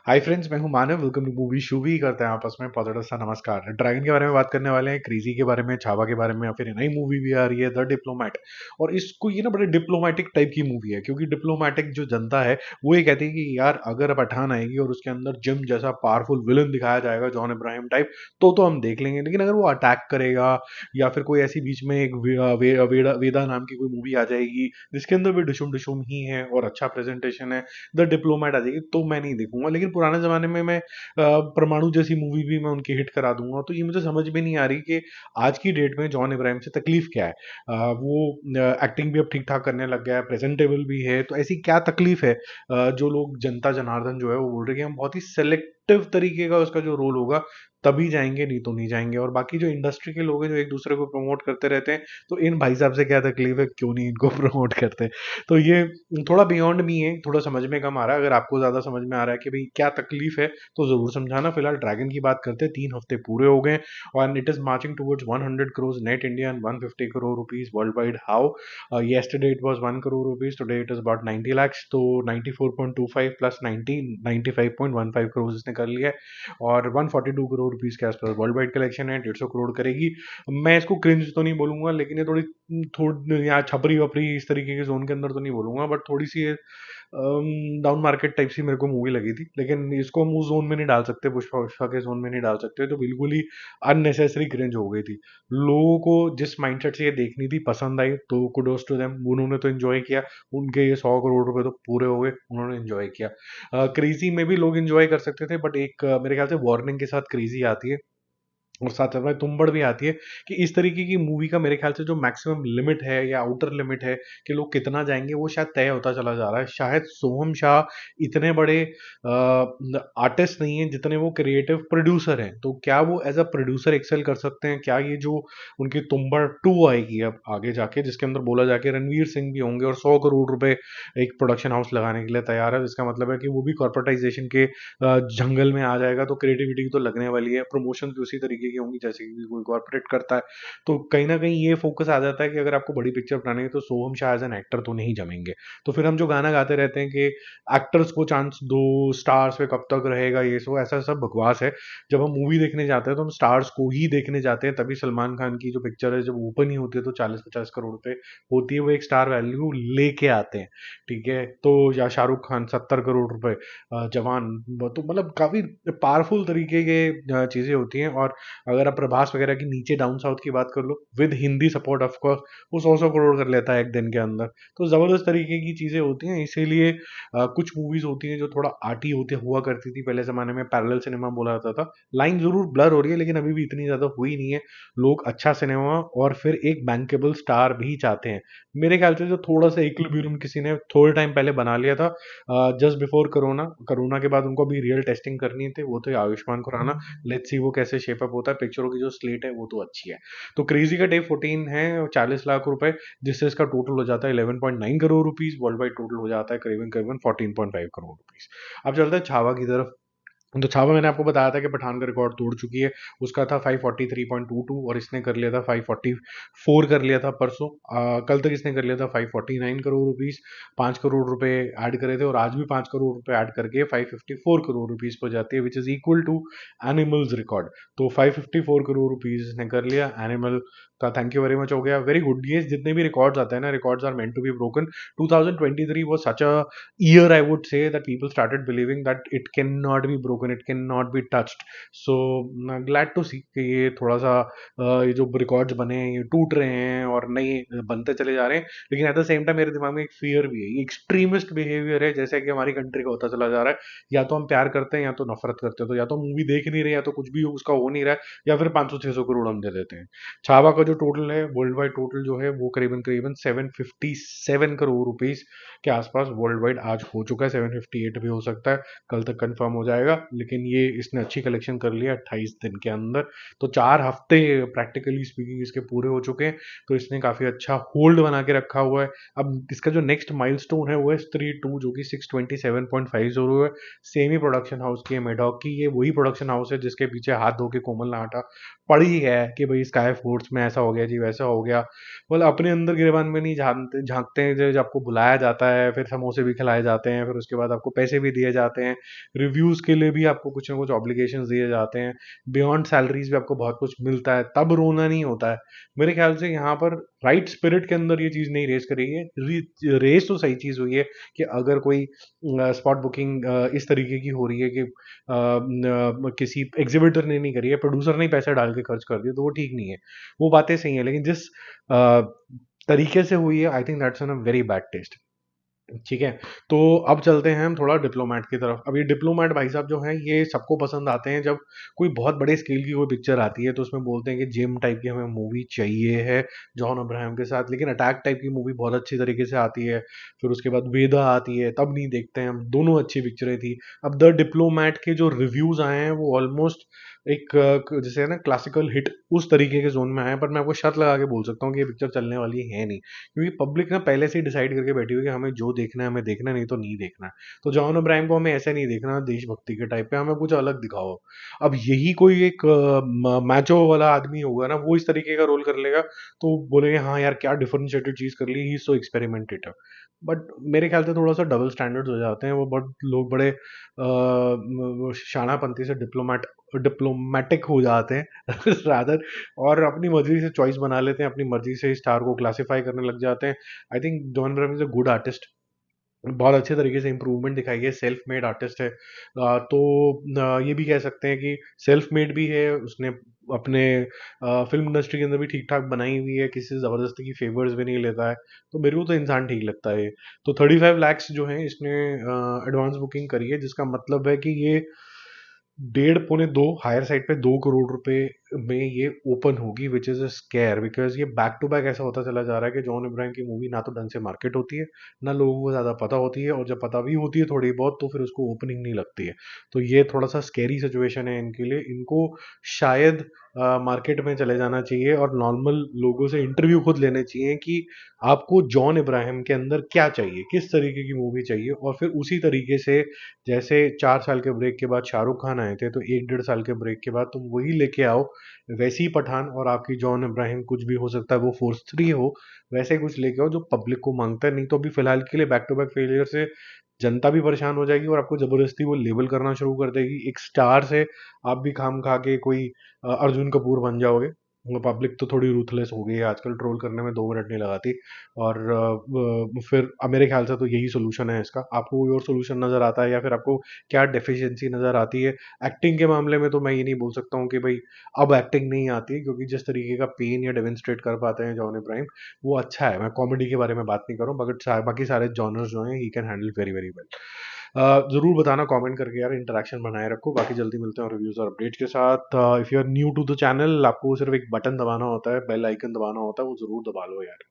हाय friends, मैं हूं Manav. Welcome to movie shoovie. करते हैं आपस में पॉजिटिव सा नमस्कार। ड्रैगन के बारे में बात करने वाले हैं, क्रेजी के बारे में, छावा के बारे में, या फिर नई मूवी भी आ रही है द डिप्लोमेट। और इसको ये ना बड़े डिप्लोमेटिक टाइप की मूवी है, क्योंकि डिप्लोमेटिक जो जनता है वो ये कहती है कि यार अगर पठान आएगी और उसके अंदर जिम जैसा पावरफुल विलन दिखाया जाएगा, जॉन इब्राहिम टाइप, तो हम देख लेंगे। लेकिन अगर वो अटैक करेगा या फिर कोई ऐसी बीच में एक वेदा नाम की कोई मूवी आ जाएगी जिसके अंदर भी डिशुम डिशुम ही है और अच्छा प्रेजेंटेशन है, द डिप्लोमेट आ जाएगी, तो मैं नहीं देखूंगा। लेकिन पुराने जमाने में मैं परमाणु जैसी मूवी भी मैं उनकी हिट करा दूंगा। तो ये मुझे समझ में नहीं आ रही कि आज की डेट में जॉन इब्राहिम से तकलीफ क्या है। वो एक्टिंग भी अब ठीक ठाक करने लग गया है, प्रेजेंटेबल भी है, तो ऐसी क्या तकलीफ है जो लोग जनता जनार्दन जो है वो बोल रहे हैं कि हम बहुत ही सेलेक्टिव तरीके का उसका जो रोल होगा तभी जाएंगे, नहीं तो नहीं जाएंगे। और बाकी जो इंडस्ट्री के लोग हैं जो एक दूसरे को प्रमोट करते रहते हैं, तो इन भाई साहब से क्या तकलीफ है, क्यों नहीं इनको प्रमोट करते। तो ये थोड़ा बियॉन्ड मी है, थोड़ा समझ में कम आ रहा है। अगर आपको ज्यादा समझ में आ रहा है कि भाई क्या तकलीफ है तो जरूर समझाना। फिलहाल ड्रैगन की बात करते हैं। 3 हफ्ते पूरे हो गए और it is marching towards 100 crore net India and 150 crore rupees world wide. How yesterday it was 1 crore rupees, today it is about 90 lakhs, तो 94.25 प्लस 90 95.15 करोड़ इसने कर लिया है। और 142 करोड़ रुपीज के आसपास वर्ल्ड वाइड कलेक्शन है, 150 करोड़ करेगी। मैं इसको क्रिंज तो नहीं बोलूंगा, लेकिन ये थोड़ी यहाँ छपरी वपरी इस तरीके के जोन के अंदर तो नहीं बोलूंगा, बट थोड़ी सी डाउन मार्केट टाइप सी मेरे को मूवी लगी थी। लेकिन इसको हम उस जोन में नहीं डाल सकते, पुष्पा पुष्पा के जोन में नहीं डाल सकते, तो बिल्कुल ही अननेसेसरी क्रिंज हो गई थी। लोगों को जिस माइंडसेट से ये देखनी थी पसंद आई, तो कुडोस टू देम, उन्होंने तो एंजॉय किया। उनके ये 100 करोड़ रुपए तो पूरे हो गए, उन्होंने एंजॉय किया। क्रेजी में भी लोग एंजॉय कर सकते थे, बट एक मेरे ख्याल से वार्निंग के साथ क्रेजी आती है और साथ साथ में तुम्बड़ भी आती है कि इस तरीके की मूवी का मेरे ख्याल से जो मैक्सिमम लिमिट है या आउटर लिमिट है कि लोग कितना जाएंगे, वो शायद तय होता चला जा रहा है। शायद सोहम शाह इतने बड़े आर्टिस्ट नहीं है जितने वो क्रिएटिव प्रोड्यूसर हैं। तो क्या वो एज अ प्रोड्यूसर एक्सेल कर सकते हैं? क्या ये जो उनकी तुम्बड़ 2 आएगी अब आगे जाके, जिसके अंदर बोला जाके रणवीर सिंह भी होंगे और 100 करोड़ रुपए एक प्रोडक्शन हाउस लगाने के लिए तैयार है, इसका मतलब है कि वो भी कॉर्पोरेटाइजेशन के जंगल में आ जाएगा। तो क्रिएटिविटी तो लगने वाली है, प्रमोशन भी उसी तरीके की होंगी जैसे कि कोई कॉर्पोरेट करता है। तो कहीं ना कहीं ये फोकस आ जाता है कि अगर आपको बड़ी पिक्चर बनानी है तो सोहम शाह एज एन एक्टर तो नहीं जमेंगे। तो फिर हम जो गाना गाते रहते हैं कि एक्टर्स को चांस दो, स्टार्स पे कब तक रहेगा, ये सो ऐसा सब बकवास है। जब हम मूवी देखने जाते हैं तो हम स्टार्स को ही देखने जाते हैं। तभी सलमान खान की जो पिक्चर है जब ओपन ही होती है तो 40-50 करोड़ पे होती है, वो एक स्टार वैल्यू लेके आते हैं। ठीक है, तो या शाहरुख खान 70 करोड़ रुपए, जवान। तो मतलब काफी पावरफुल तरीके के चीजें होती हैं। और अगर आप प्रभास वगैरह की नीचे डाउन साउथ की बात कर लो with Hindi support, of course वो 100-100 करोड़ कर लेता है एक दिन के अंदर। तो जबरदस्त तरीके की चीजें होती हैं। इसीलिए कुछ मूवीज होती हैं जो थोड़ा आर्टी होती हुआ करती थी पहले जमाने में, पैरेलल सिनेमा बोला जाता था। लाइन जरूर ब्लर हो रही है लेकिन अभी भी इतनी ज्यादा हुई नहीं है। लोग अच्छा सिनेमा और फिर एक बैंकेबल स्टार भी चाहते हैं। मेरे ख्याल से जो थोड़ा सा इक्विलिब्रियम किसी ने थोड़े टाइम पहले बना लिया था, जस्ट बिफोर कोरोना। कोरोना के बाद उनको भी रियल टेस्टिंग करनी थी, वो तो आयुष्मान खुराना। लेट्स सी वो कैसे शेप अप होता है। पिक्चरों की जो स्लेट है वो तो अच्छी है। तो क्रेजी का डे 14 है, 40 लाख रुपए, जिससे इसका टोटल हो जाता है 11.9 crore rupees. World wide total हो जाता है करीबन करीबन 14.5 करोड़ रुपीज। अब चलते हैं छावा की तरफ। तो छावा मैंने आपको बताया था कि पठान का रिकॉर्ड तोड़ चुकी है। उसका था 543.22 और इसने कर लिया था 544 कर लिया था परसों। कल तक इसने कर लिया था 549 करोड़ रुपीस। 5 करोड़ रुपए ऐड करे थे और आज भी 5 करोड़ रुपए ऐड करके 554 करोड़ रुपीस पर जाती है, which is equal to animals record. तो 554 करोड़ रुपीस इसने कर लिया। एनिमल का थैंक यू वेरी मच हो गया, वेरी गुड। ये जितने भी रिकॉर्ड्स आते हैं ना, records are meant to be broken. 2023 was such a year, I would say, that people started believing that it cannot be broken, it cannot be touched. So glad to see कि ये थोड़ा सा ये जो records बने हैं ये टूट रहे हैं और नए बनते चले जा रहे हैं। लेकिन एट द सेम टाइम मेरे दिमाग में एक फियर भी है, ये एक्सट्रीमिस्ट बिहेवियर है जैसे कि हमारी कंट्री का होता चला जा रहा है। या तो हम प्यार करते हैं या तो नफरत करते हैं। तो या तो मूवी देख नहीं रहे, या तो कुछ भी उसका हो नहीं रहा है, या फिर 500-600 करोड़ हम दे देते हैं। छावा का जो टोटल है वर्ल्ड वाइड टोटल जो है वो करीबन करीबन 757 करोड़ रुपीस के आसपास वर्ल्ड वाइड आज हो चुका है। 758 भी हो सकता है, कल तक कंफर्म हो जाएगा। लेकिन ये इसने अच्छी कलेक्शन कर लिया 28 दिन के अंदर। तो 4 हफ्ते प्रैक्टिकली स्पीकिंग इसके पूरे हो चुके हैं। तो इसने काफी अच्छा होल्ड बना के रखा हुआ है। अब इसका जो नेक्स्ट माइलस्टोन है वो है स्त्री 2, जो कि 627.50 है। सेम ही प्रोडक्शन हाउस की है, मेडॉक की। ये वही प्रोडक्शन हाउस है जिसके पीछे हाथ धो के कोमल नाहटा पड़ी है कि भाई स्काई फोर्स में ऐसा हो गया जी, वैसा हो गया। मतलब अपने अंदर गिरेबान में नहीं झांकते झांकते हैं। जब आपको बुलाया जाता है, फिर समोसे भी खिलाए जाते हैं, फिर उसके बाद आपको पैसे भी दिए जाते हैं, रिव्यूज के लिए भी आपको कुछ ना कुछ ऑब्लिगेशंस दिए जाते हैं, बियॉन्ड सैलरीज भी आपको बहुत कुछ मिलता है, तब रोना नहीं होता है। मेरे ख्याल से यहाँ पर राइट स्पिरिट के अंदर ये चीज़ नहीं रेस करी है। रेस तो सही चीज़ हुई है कि अगर कोई स्पॉट बुकिंग इस तरीके की हो रही है कि किसी एग्जीबिटर ने नहीं करी है, प्रोड्यूसर ने ही पैसे डाल के खर्च कर दिए, तो वो ठीक नहीं है। वो बातें सही है, लेकिन जिस तरीके से हुई है, I think that's an a very bad taste. ठीक है। तो अब चलते हैं हम थोड़ा डिप्लोमेट की तरफ। अब ये डिप्लोमेट भाई साहब जो हैं, ये सबको पसंद आते हैं जब कोई बहुत बड़े स्केल की कोई पिक्चर आती है, तो उसमें बोलते हैं कि जिम टाइप की हमें मूवी चाहिए है जॉन अब्राहम के साथ। लेकिन अटैक टाइप की मूवी बहुत अच्छी तरीके से आती है, फिर उसके बाद वेदा आती है, तब नहीं देखते हैं हम। दोनों अच्छी पिक्चरें थी। अब द डिप्लोमेट के जो रिव्यूज आए हैं वो ऑलमोस्ट एक जैसे है ना क्लासिकल हिट उस तरीके के जोन में आए हैं। पर मैं आपको शर्त लगा के बोल सकता हूँ कि ये पिक्चर चलने वाली है नहीं, क्योंकि पब्लिक ना पहले से ही डिसाइड करके बैठी हुई है कि हमें जो देखना है हमें देखना है, नहीं तो नहीं देखना है। तो जॉन अब्राहम को हमें ऐसे नहीं देखना देशभक्ति के टाइप पे, हमें कुछ अलग दिखाओ। अब यही कोई एक मैचो वाला आदमी होगा ना, वो इस तरीके का रोल कर लेगा, तो बोलेंगे हाँ यार क्या डिफरेंशिएटेड चीज कर ली, ही सो एक्सपेरिमेंटेटिव। बट मेरे ख्याल से थोड़ा सा डबल स्टैंडर्ड्स हो जाते हैं। वो बहुत लोग बड़े शानापंथी से डिप्लोमेटिक हो जाते हैं रादर, और अपनी मर्जी से चॉइस बना लेते हैं, अपनी मर्जी से स्टार को क्लासिफाई करने लग जाते हैं। I think John Abraham is a good artist, बहुत अच्छे तरीके से इम्प्रूवमेंट दिखाई है, सेल्फ मेड आर्टिस्ट है। तो ये भी कह सकते हैं कि सेल्फ मेड भी है उसने, अपने फिल्म इंडस्ट्री के अंदर भी ठीक ठाक बनाई हुई है, किसी से ज़बरदस्ती की फेवर्स भी नहीं लेता है। तो मेरे को तो इंसान ठीक लगता है ये। तो 35 lakhs जो है इसने एडवांस बुकिंग करी है, जिसका मतलब है कि ये 1.5 पौने 2 हायर साइड पे 2 करोड़ रुपए में ये ओपन होगी, which is a square, because ये बैक टू बैक ऐसा होता चला जा रहा है कि जॉन इब्राहिम की मूवी ना तो ढंग से मार्केट होती है, ना लोगों को ज़्यादा पता होती है, और जब पता भी होती है थोड़ी बहुत तो फिर उसको ओपनिंग नहीं लगती है। तो ये थोड़ा सा स्केरी सिचुएशन है इनके लिए। इनको शायद मार्केट में चले जाना चाहिए और नॉर्मल लोगों से इंटरव्यू खुद लेने चाहिए कि आपको जॉन इब्राहिम के अंदर क्या चाहिए, किस तरीके की मूवी चाहिए, और फिर उसी तरीके से जैसे 4 साल के ब्रेक के बाद शाहरुख खान आए थे, तो 1 डेढ़ साल के ब्रेक के बाद तुम वही लेके आओ, वैसी ही पठान और आपकी जॉन इब्राहिम, कुछ भी हो सकता है वो फोर्स 3 हो, वैसे कुछ लेके आओ जो पब्लिक को मांगता है। नहीं तो अभी फिलहाल के लिए बैक टू बैक फेलियर से जनता भी परेशान हो जाएगी और आपको जबरदस्ती वो लेबल करना शुरू कर देगी एक स्टार से। आप भी खाम खा के कोई अर्जुन कपूर बन जाओगे। पब्लिक तो थोड़ी रूथलेस हो गई है आजकल, ट्रोल करने में 2 मिनट नहीं लगाती। और फिर मेरे ख्याल से तो यही सोल्यूशन है इसका। आपको कोई और सोल्यूशन नजर आता है, या फिर आपको क्या डेफिशिएंसी नजर आती है? एक्टिंग के मामले में तो मैं ये नहीं बोल सकता हूँ कि भाई अब एक्टिंग नहीं आती, क्योंकि जिस तरीके का पेन या डेमोन्स्ट्रेट कर पाते हैं जॉन इब्राहिम, वो अच्छा है। मैं कॉमेडी के बारे में बात नहीं कर रहा हूँ, बट बाकी सारे जॉनर्स जो हैं he can handle very very well. ज़रूर बताना कमेंट करके यार, इंटरेक्शन बनाए रखो। बाकी जल्दी मिलते हैं रिव्यूज़ और अपडेट्स के साथ। If you are new to the channel, आपको सिर्फ एक बटन दबाना होता है, बेल आइकन दबाना होता है, वो ज़रूर दबा लो यार।